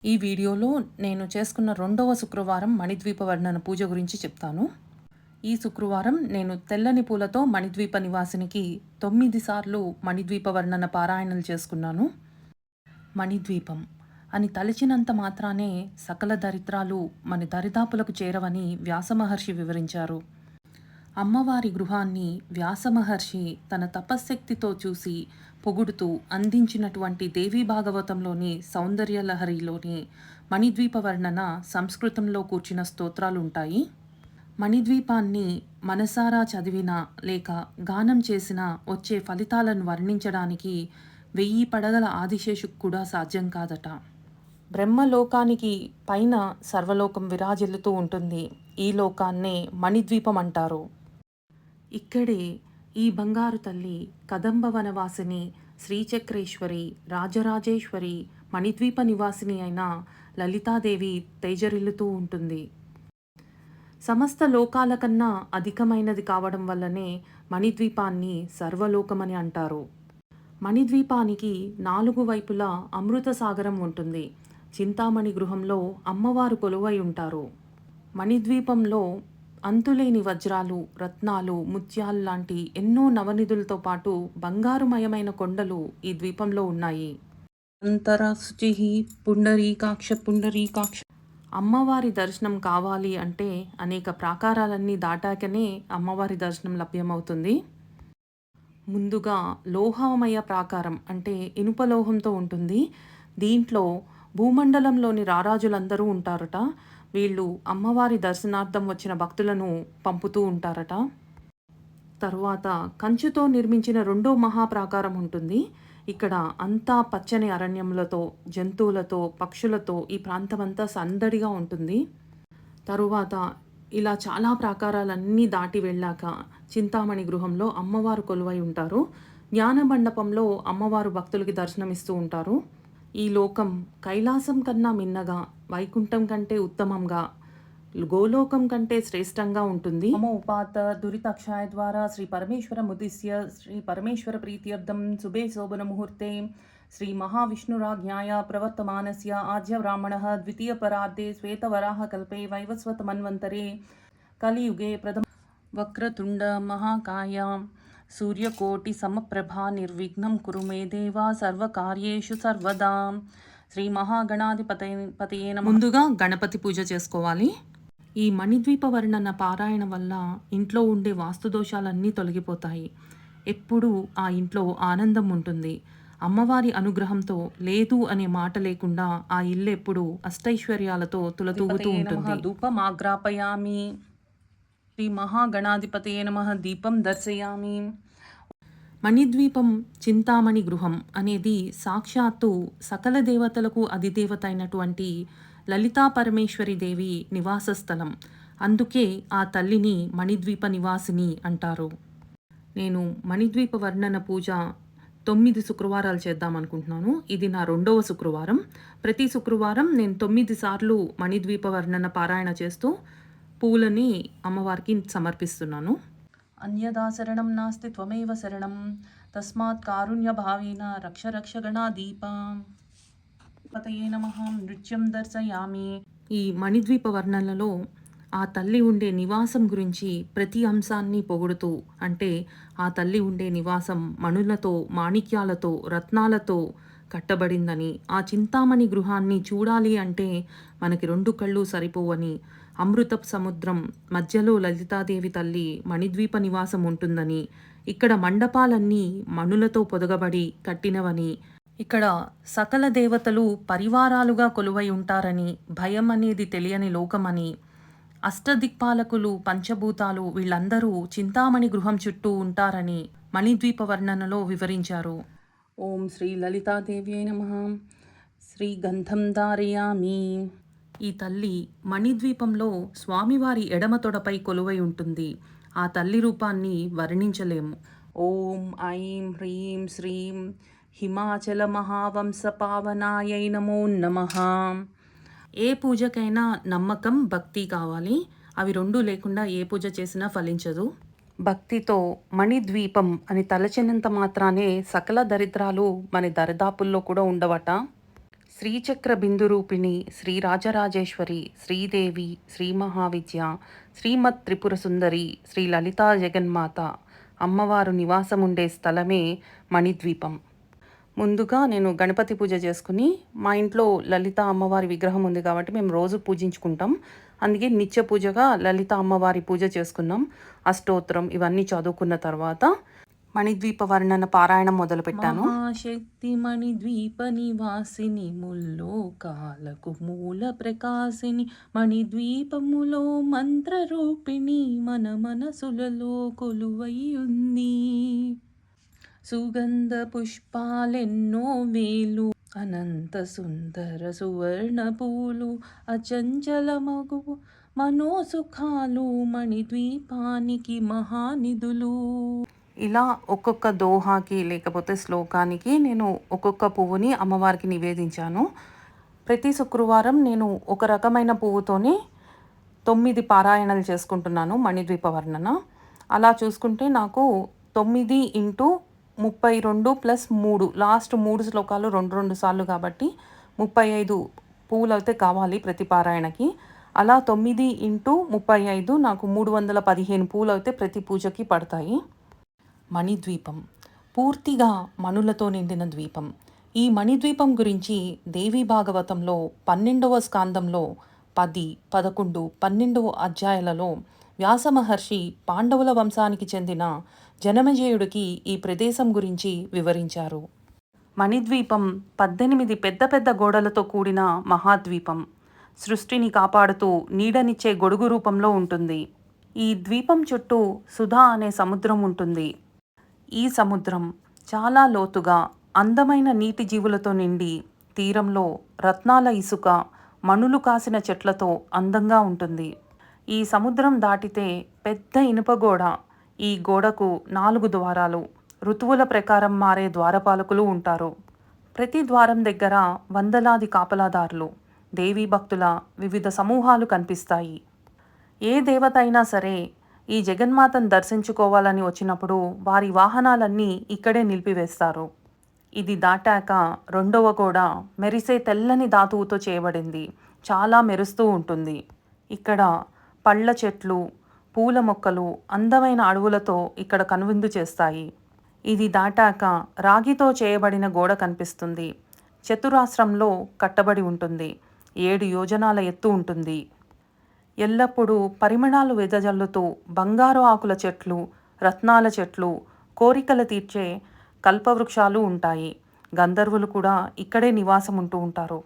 ఈ వీడియోలో నేను చేసుకున్న రెండవ శుక్రవారం మణిద్వీప వర్ణన పూజ గురించి చెప్తాను. ఈ శుక్రవారం నేను తెల్లని పూలతో మణిద్వీప నివాసినికి 9 సార్లు మణిద్వీప వర్ణన పారాయణలు చేసుకున్నాను. మణిద్వీపం అని తలిచినంత మాత్రానే సకల దరిద్రాలు మన దరిదాపులకు చేరవని వ్యాసమహర్షి వివరించారు. అమ్మవారి గృహాన్ని వ్యాసమహర్షి తన తపశ్శక్తితో చూసి పొగుడుతూ అందించినటువంటి దేవీ భాగవతంలోని సౌందర్యలహరిలోని మణిద్వీప వర్ణన సంస్కృతంలో కూర్చిన స్తోత్రాలుంటాయి. మణిద్వీపాన్ని మనసారా చదివినా లేక గానం చేసినా వచ్చే ఫలితాలను వర్ణించడానికి 1000 పడగల ఆదిశేషుకు కూడా సాధ్యం కాదట. బ్రహ్మలోకానికి పైన సర్వలోకం విరాజిల్లుతూ ఉంటుంది. ఈ లోకాన్నే మణిద్వీపం అంటారు. ఇక్కడే ఈ బంగారు తల్లి కదంబ వనవాసిని శ్రీచక్రేశ్వరి రాజరాజేశ్వరి మణిద్వీప నివాసిని అయిన లలితాదేవి తేజరిల్లుతూ ఉంటుంది. సమస్త లోకాల కన్నా అధికమైనది కావడం వల్లనే మణిద్వీపాన్ని సర్వలోకమని అంటారు. మణిద్వీపానికి 4 వైపులా అమృత సాగరం ఉంటుంది. చింతామణి గృహంలో అమ్మవారు కొలువై ఉంటారు. మణిద్వీపంలో అంతులేని వజ్రాలు, రత్నాలు, ముత్యాలు లాంటి ఎన్నో నవనిధులతో పాటు బంగారుమయమైన కొండలు ఈ ద్వీపంలో ఉన్నాయి. అంతరశుచి పుండరీకాక్ష. అమ్మవారి దర్శనం కావాలి అంటే అనేక ప్రాకారాలన్నీ దాటాకనే అమ్మవారి దర్శనం లభ్యమవుతుంది. ముందుగా లోహమయ ప్రాకారం అంటే ఇనుప లోహంతో ఉంటుంది. దీంట్లో భూమండలంలోని రారాజులందరూ ఉంటారట. వీళ్ళు అమ్మవారి దర్శనార్థం వచ్చిన భక్తులను పంపుతూ ఉంటారట. తరువాత కంచుతో నిర్మించిన రెండో మహాప్రాకారం ఉంటుంది. ఇక్కడ అంతా పచ్చని అరణ్యములతో, జంతువులతో, పక్షులతో ఈ ప్రాంతమంతా సందడిగా ఉంటుంది. తరువాత ఇలా చాలా ప్రాకారాలన్నీ దాటి వెళ్ళాక చింతామణి గృహంలో అమ్మవారు కొలువై ఉంటారు. జ్ఞాన మండపంలో అమ్మవారు భక్తులకి దర్శనమిస్తూ ఉంటారు. ఈ లోకం కైలాసం కన్నా మిన్నగా, వైకుంఠం కంటే ఉత్తమంగా, గోలోకం కంటే శ్రేష్టంగా ఉంటుంది. మమ ఉపాత దురితక్షాయ ద్వారా శ్రీ పరమేశ్వర ముదిస్య శ్రీ పరమేశ్వర ప్రీత్యర్థం శుభే శోభన ముహూర్తే శ్రీ మహావిష్ణురాజ్ఞాయ ప్రవర్తమానస్య ఆద్య బ్రాహ్మణః ద్వితీయ పరార్ధే శ్వేతవరాహ కల్పే వైవస్వత మన్వంతరే కలియుగే ప్రథమ వక్రతుండ మహాకాయ సూర్యకోటి సమప్రభా నిర్విఘ్నం కురు మే దేవా సర్వకార్యేషు సర్వదా. శ్రీ మహాగణాధిపతయే నమః. ముందుగా గణపతి పూజ చేసుకోవాలి. ఈ మణిద్వీప వర్ణన పారాయణ వల్ల ఇంట్లో ఉండే వాస్తుదోషాలన్నీ తొలగిపోతాయి. ఎప్పుడూ ఆ ఇంట్లో ఆనందం ఉంటుంది. అమ్మవారి అనుగ్రహంతో లేదు అనే మాట లేకుండా ఆ ఇల్లు ఎప్పుడు అష్టైశ్వర్యాలతో తులతూగుతూ ఉంటుంది. ధూపమాగ్రాపయామి. శ్రీ మహాగణాధిపతయే నమః. దీపం దర్శయామి. మణిద్వీపం చింతామణి గృహం అనేది సాక్షాత్తు సకల దేవతలకు అధిదేవత అయినటువంటి లలితా పరమేశ్వరి దేవి నివాస స్థలం. అందుకే ఆ తల్లిని మణిద్వీప నివాసిని అంటారు. నేను మణిద్వీప వర్ణన పూజ 9 శుక్రవారాలు చేద్దామనుకుంటున్నాను. ఇది నా రెండవ శుక్రవారం. ప్రతి శుక్రవారం నేను 9 సార్లు మణిద్వీప వర్ణన పారాయణ చేస్తూ పూలని అమ్మవారికి సమర్పిస్తున్నాను. అన్యదా శరణం నాస్తి త్వమేవ శరణం తస్మాత్ కారుణ్య భావేన రక్ష రక్ష గణాదీప పతయే నమః. నృత్యం దర్శయామి. ఈ మణిద్వీప వర్ణనలో ఆ తల్లి ఉండే నివాసం గురించి ప్రతి అంశాన్ని పొగుడుతూ, అంటే ఆ తల్లి ఉండే నివాసం మణులతో, మాణిక్యాలతో, రత్నాలతో కట్టబడిందని, ఆ చింతామణి గృహాన్ని చూడాలి అంటే మనకి 2 కళ్ళు సరిపోవని, అమృతపు సముద్రం మధ్యలో లలితాదేవి తల్లి మణిద్వీప నివాసం ఉంటుందని, ఇక్కడ మండపాలన్నీ మణులతో పొదగబడి కట్టినవని, ఇక్కడ సకల దేవతలు పరివారాలుగా కొలువై ఉంటారని, భయం అనేది తెలియని లోకమని, అష్టదిక్పాలకులు, పంచభూతాలు వీళ్ళందరూ చింతామణి గృహం చుట్టూ ఉంటారని మణిద్వీప వర్ణనలో వివరించారు. ఓం శ్రీ లలితాదేవ్యై నమః. శ్రీ గంధం ధారయామి. ఈ తల్లి మణిద్వీపంలో స్వామివారి ఎడమ తొడపై కొలువై ఉంటుంది. ఆ తల్లి రూపాన్ని వర్ణించలేము. ఓం ఐం హ్రీం శ్రీం హిమాచల మహావంశ పావనాయై నమో నమః. ఏ పూజకైనా నమ్మకం, భక్తి కావాలి. అవి 2 లేకుండా ఏ పూజ చేసినా ఫలించదు. భక్తితో మణిద్వీపం అని తలచినంత మాత్రానే సకల దరిద్రాలు మన దరిదాపుల్లో కూడా ఉండవట. శ్రీచక్ర బిందురూపిణి శ్రీ రాజరాజేశ్వరి శ్రీదేవి శ్రీ మహావిద్య శ్రీమత్ త్రిపుర సుందరి శ్రీ లలితా జగన్మాత అమ్మవారు నివాసముండే స్థలమే మణిద్వీపం. ముందుగా నేను గణపతి పూజ చేసుకుని, మా ఇంట్లో లలిత అమ్మవారి విగ్రహం ఉంది కాబట్టి మేము రోజు పూజించుకుంటాం. అందుకే నిత్య పూజగా లలిత అమ్మవారి పూజ చేసుకున్నాం. అష్టోత్తరం ఇవన్నీ చదువుకున్న తర్వాత మణిద్వీప వర్ణన పారాయణం మొదలుపెట్టాను. మహాశక్తి మణిద్వీప నివాసిని ముల్లోకాలకు మూల ప్రకాశిని మణిద్వీపములో మంత్రరూపిణి మన మనసులలో కొలువై ఉంది. సుగంధ పుష్పాలెన్నో వేలు అనంత సుందర సువర్ణ పూలు అచంచల మగువు మనోసుఖాలు మణిద్వీపానికి మహానిధులు. ఇలా ఒక్కొక్క దోహాకి లేకపోతే శ్లోకానికి నేను ఒక్కొక్క పువ్వుని అమ్మవారికి నివేదించాను. ప్రతి శుక్రవారం నేను ఒక రకమైన పువ్వుతోనే 9 పారాయణలు చేసుకుంటున్నాను మణిద్వీప వర్ణన. అలా చూసుకుంటే నాకు 9 ఇంటూ 32 ప్లస్ 3 లాస్ట్ 3 శ్లోకాలు 2 సార్లు కాబట్టి 35 పువ్వులు అయితే కావాలి ప్రతి పారాయణకి. అలా 9 ఇంటూ 35 నాకు 315 పువ్వులు అయితే ప్రతి పూజకి పడతాయి. మణిద్వీపం పూర్తిగా మణులతో నిండిన ద్వీపం. ఈ మణిద్వీపం గురించి దేవీ భాగవతంలో 12వ స్కాందంలో 10, 11, 12 అధ్యాయాలలో వ్యాసమహర్షి పాండవుల వంశానికి చెందిన జనమేజయుడికి ఈ ప్రదేశం గురించి వివరించారు. మణిద్వీపం 18 పెద్ద పెద్ద గోడలతో కూడిన మహాద్వీపం. సృష్టిని కాపాడుతూ నీడనిచ్చే గొడుగు రూపంలో ఉంటుంది. ఈ ద్వీపం చుట్టూ సుధా అనే సముద్రం ఉంటుంది. ఈ సముద్రం చాలా లోతుగా అందమైన నీటి జీవులతో నిండి తీరంలో రత్నాల ఇసుక, మణులు కాసిన చెట్లతో అందంగా ఉంటుంది. ఈ సముద్రం దాటితే పెద్ద ఇనుప గోడ. ఈ గోడకు 4 ద్వారాలు, ఋతువుల ప్రకారం మారే ద్వారపాలకులు ఉంటారు. ప్రతి ద్వారం దగ్గర వందలాది కాపలాదారులు, దేవీ భక్తుల వివిధ సమూహాలు కనిపిస్తాయి. ఏ దేవత అయినా సరే ఈ జగన్మాతను దర్శించుకోవాలని వచ్చినప్పుడు వారి వాహనాలన్నీ ఇక్కడే నిలిపివేస్తారు. ఇది దాటాక 2వ గోడ మెరిసే తెల్లని ధాతువుతో చేయబడింది. చాలా మెరుస్తూ ఉంటుంది. ఇక్కడ పళ్ళ చెట్లు, పూల మొక్కలు, అందమైన అడవులతో ఇక్కడ కనువిందు చేస్తాయి. ఇది దాటాక రాగితో చేయబడిన గోడ కనిపిస్తుంది. చతురాస్రంలో కట్టబడి ఉంటుంది. 7 యోజనాల ఎత్తు ఉంటుంది. ఎల్లప్పుడూ పరిమళాలు వెదజల్లుతూ బంగారు ఆకుల చెట్లు, రత్నాల చెట్లు, కోరికలు తీర్చే కల్పవృక్షాలు ఉంటాయి. గంధర్వులు కూడా ఇక్కడే నివాసం ఉంటూ ఉంటారు.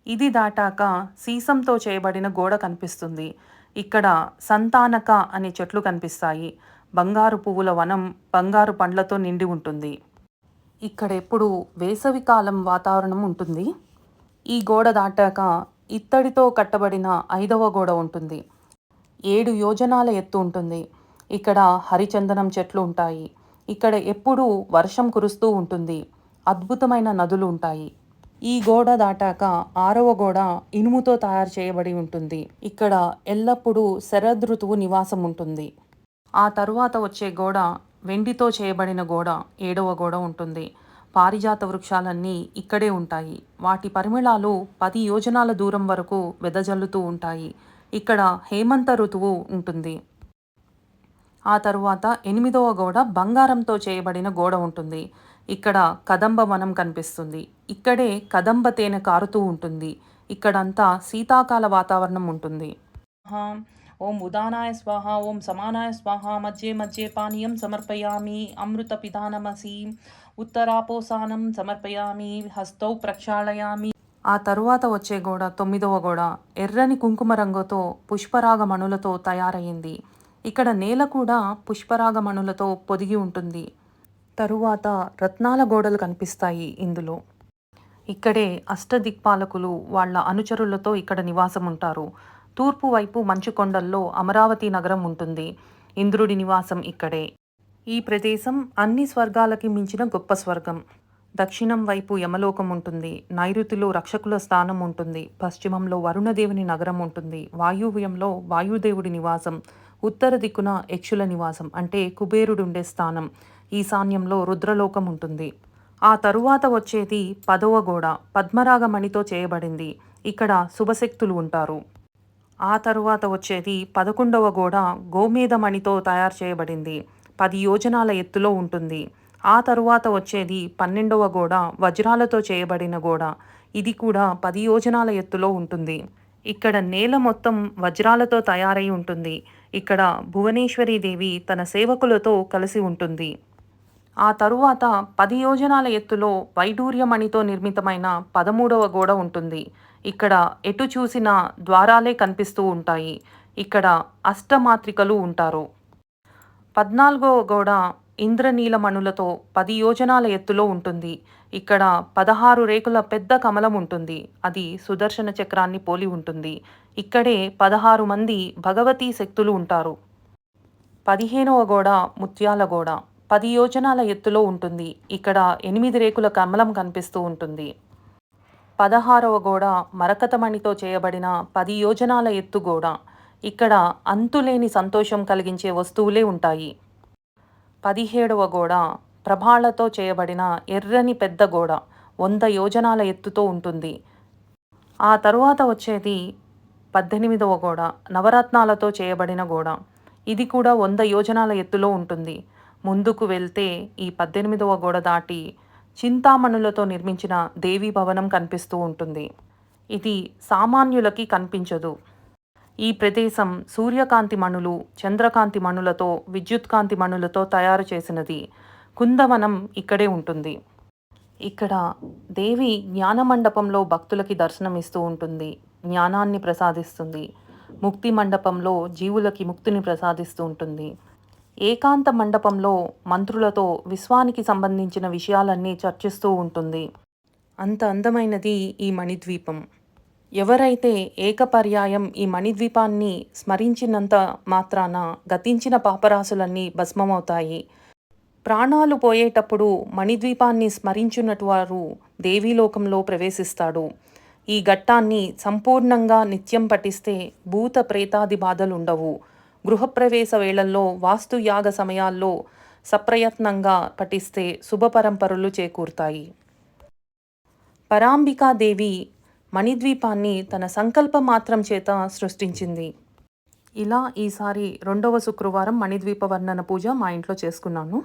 ఇది దాటాక సీసంతో చేయబడిన గోడ కనిపిస్తుంది. ఇక్కడ సంతానక అనే చెట్లు కనిపిస్తాయి. బంగారు పువ్వుల వనం, బంగారు పండ్లతో నిండి ఉంటుంది. ఇక్కడ ఎప్పుడు వేసవికాలం వాతావరణం ఉంటుంది. ఈ గోడ దాటాక ఇత్తడితో కట్టబడిన 5వ గోడ ఉంటుంది. 7 యోజనాల ఎత్తు ఉంటుంది. ఇక్కడ హరిచందనం చెట్లు ఉంటాయి. ఇక్కడ ఎప్పుడూ వర్షం కురుస్తూ ఉంటుంది. అద్భుతమైన నదులు ఉంటాయి. ఈ గోడ దాటాక 6వ గోడ ఇనుముతో తయారు చేయబడి ఉంటుంది. ఇక్కడ ఎల్లప్పుడూ శరదృతువు నివాసం ఉంటుంది. ఆ తరువాత వచ్చే గోడ వెండితో చేయబడిన గోడ, 7వ గోడ ఉంటుంది. పారిజాత వృక్షాలన్నీ ఇక్కడే ఉంటాయి. వాటి పరిమళాలు 10 యోజనాల దూరం వరకు వెదజల్లుతూ ఉంటాయి. ఇక్కడ హేమంత ఋతువు ఉంటుంది. ఆ తరువాత 8వ గోడ బంగారంతో చేయబడిన గోడ ఉంటుంది. ఇక్కడ కదంబ వనం కనిపిస్తుంది. ఇక్కడే కదంబ తేనె కారుతూ ఉంటుంది. ఇక్కడంతా శీతాకాల వాతావరణం ఉంటుంది. ఓం ఉదానాయ స్వాహ, ఓం సమానాయ స్వాహ, మధ్యే మధ్యే పానీయం సమర్పయామి, అమృత పిధానమసి, ఉత్తరాపోసానం సమర్పయామి, హస్తౌ ప్రక్షాళయామి. ఆ తరువాత వచ్చే గోడ 9వ గోడ ఎర్రని కుంకుమ రంగుతో పుష్పరాగ మణులతో తయారైంది. ఇక్కడ నేల కూడా పుష్పరాగ మణులతో పొదిగి ఉంటుంది. తరువాత రత్నాల గోడలు కనిపిస్తాయి. ఇందులో ఇక్కడే అష్టదిక్పాలకులు వాళ్ళ అనుచరులతో ఇక్కడ నివాసం ఉంటారు. తూర్పు వైపు మంచు కొండల్లో అమరావతి నగరం ఉంటుంది. ఇంద్రుడి నివాసం ఇక్కడే. ఈ ప్రదేశం అన్ని స్వర్గాలకి మించిన గొప్ప స్వర్గం. దక్షిణం వైపు యమలోకం ఉంటుంది. నైరుతిలో రక్షకుల స్థానం ఉంటుంది. పశ్చిమంలో వరుణదేవుని నగరం ఉంటుంది. వాయువ్యంలో వాయుదేవుడి నివాసం. ఉత్తర దిక్కున యక్షుల నివాసం అంటే కుబేరుడుండే స్థానం. ఈశాన్యంలో రుద్రలోకం ఉంటుంది. ఆ తరువాత వచ్చేది 10వ గోడ పద్మరాగమణితో చేయబడింది. ఇక్కడ శుభశక్తులు ఉంటారు. ఆ తరువాత వచ్చేది 11వ గోడ గోమేధమణితో తయారు చేయబడింది. 10 యోజనాల ఎత్తులో ఉంటుంది. ఆ తరువాత వచ్చేది 12వ గోడ వజ్రాలతో చేయబడిన గోడ. ఇది కూడా 10 యోజనాల ఎత్తులో ఉంటుంది. ఇక్కడ నేల మొత్తం వజ్రాలతో తయారై ఉంటుంది. ఇక్కడ భువనేశ్వరీదేవి తన సేవకులతో కలిసి ఉంటుంది. ఆ తరువాత 10 యోజనాల ఎత్తులో వైడూర్యమణితో నిర్మితమైన 13వ గోడ ఉంటుంది. ఇక్కడ ఎటు చూసినా ద్వారాలే కనిపిస్తూ ఉంటాయి. ఇక్కడ అష్టమాత్రికలు ఉంటారు. 14వ గోడ ఇంద్రనీలమణులతో 10 యోజనాల ఎత్తులో ఉంటుంది. ఇక్కడ 16 రేకుల పెద్ద కమలం ఉంటుంది. అది సుదర్శన చక్రాన్ని పోలి ఉంటుంది. ఇక్కడే 16 మంది భగవతీ శక్తులు ఉంటారు. 15వ గోడ ముత్యాల గోడ 10 యోజనాల ఎత్తులో ఉంటుంది. ఇక్కడ 8 రేకుల కమలం కనిపిస్తూ ఉంటుంది. 16వ గోడ మరకతమణితో చేయబడిన 10 యోజనాల ఎత్తు గోడ. ఇక్కడ అంతులేని సంతోషం కలిగించే వస్తువులే ఉంటాయి. 17వ గోడ ప్రభాళతో చేయబడిన ఎర్రని పెద్ద గోడ 100 యోజనాల ఎత్తుతో ఉంటుంది. ఆ తరువాత వచ్చేది 18వ గోడ నవరత్నాలతో చేయబడిన గోడ. ఇది కూడా 100 యోజనాల ఎత్తులో ఉంటుంది. ముందుకు వెళ్తే ఈ 18వ గోడ దాటి చింతామణులతో నిర్మించిన దేవీ భవనం కనిపిస్తూ ఉంటుంది. ఇది సామాన్యులకి కనిపించదు. ఈ ప్రదేశం సూర్యకాంతి మణులు, చంద్రకాంతి మణులతో, విద్యుత్కాంతి మణులతో తయారు చేసినది. కుందవనం ఇక్కడే ఉంటుంది. ఇక్కడ దేవి జ్ఞాన మండపంలో భక్తులకి దర్శనమిస్తూ ఉంటుంది. జ్ఞానాన్ని ప్రసాదిస్తుంది. ముక్తి మండపంలో జీవులకి ముక్తిని ప్రసాదిస్తూ ఉంటుంది. ఏకాంత మండపంలో మంత్రులతో విశ్వానికి సంబంధించిన విషయాలన్నీ చర్చిస్తూ ఉంటుంది. అంత అందమైనది ఈ మణిద్వీపం. ఎవరైతే ఏకపర్యాయం ఈ మణిద్వీపాన్ని స్మరించినంత మాత్రాన గతించిన పాపరాశులన్నీ భస్మమవుతాయి. ప్రాణాలు పోయేటప్పుడు మణిద్వీపాన్ని స్మరించున్నటు వారు దేవీలోకంలో ప్రవేశిస్తాడు. ఈ ఘట్టాన్ని సంపూర్ణంగా నిత్యం పఠిస్తే భూత ప్రేతాది బాధలుండవు. గృహప్రవేశ వేళల్లో, వాస్తు యాగ సమయాల్లో సప్రయత్నంగా పఠిస్తే శుభపరంపరలు చేకూరుతాయి. పరాంబికాదేవి మణిద్వీపాన్ని తన సంకల్ప మాత్రం చేత సృష్టించింది. ఇలా ఈసారి 2వ శుక్రవారం మణిద్వీప వర్ణన పూజ మా ఇంట్లో చేసుకున్నాను.